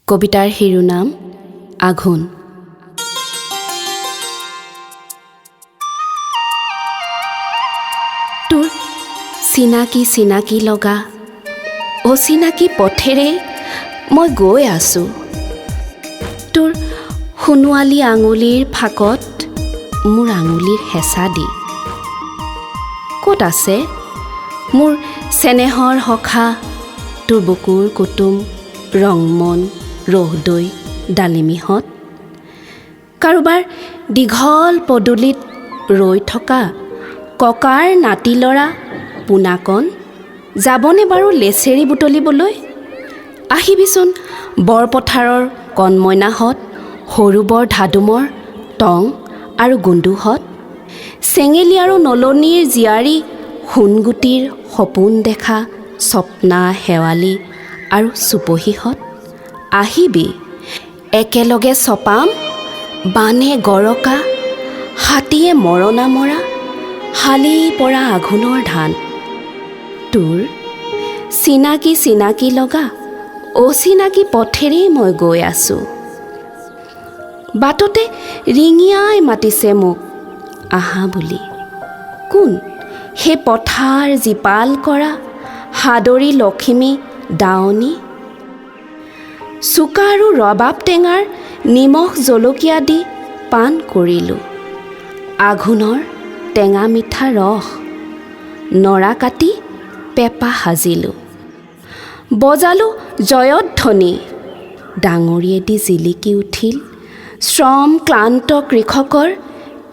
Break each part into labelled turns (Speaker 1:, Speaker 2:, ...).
Speaker 1: কবিতাৰ শিৰোনাম আঘোণ। তোৰ চিনাকি চিনাকি লগা অচিনাকি পথেৰে মই গৈ আছোঁ। তোৰ সোণোৱালী আঙুলিৰ ফাকত মোৰ আঙুলিৰ হেঁচা দি। ক'ত আছে মোৰ চেনেহৰ সখা, তোৰ বুকুৰ কুটুম ৰংমন ৰহদৈ ডালিমিহঁত? কাৰোবাৰ দীঘল পদূলিত ৰৈ থকা ককাৰ নাতি ল'ৰা পোনাকণ যাবনে বাৰু লেচেৰি বুটলিবলৈ? আহিবিচোন বৰপথাৰৰ কণমইনাহঁত, সৰু বৰ ধাদুমৰ টং আৰু গুণ্ডুহঁত, চেঙেলী আৰু নলনীৰ জীয়াৰী সোণগুটিৰ সপোন দেখা স্বপ্না শেৱালি আৰু চুপহীহঁত। আহিবি একেলগে চপাম বানে গৰকা, হাতীয়ে মৰণা মৰা, শালি পৰা আঘোণৰ ধান। তোৰ চিনাকি চিনাকি লগা অচিনাকি পথেৰেই মই গৈ আছোঁ। বাটতে ৰিঙিয়াই মাতিছে মোক আহা বুলি। কোন সেই পথাৰ জীপাল কৰা সাদৰী লখিমী দাৱনী? চুকা আৰু ৰবাব টেঙাৰ নিমখ জলকীয়া দি পাণ কৰিলোঁ। আঘোণৰ টেঙা মিঠা ৰস নৰা কাটি পেঁপা সাজিলোঁ। বজালোঁ জয়ধ্বনি, ডাঙৰিয়েদি জিলিকি উঠিল শ্ৰম ক্লান্ত কৃষকৰ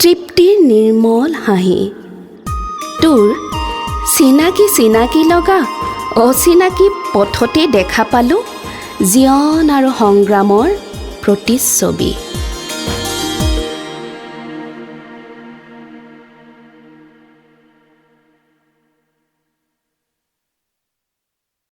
Speaker 1: তৃপ্তিৰ নিৰ্মল হাঁহি। তোৰ চিনাকি চিনাকি লগা অচিনাকি পথতে দেখা পালোঁ জীৱন আৰু সংগ্ৰামৰ প্ৰতিচ্ছবি।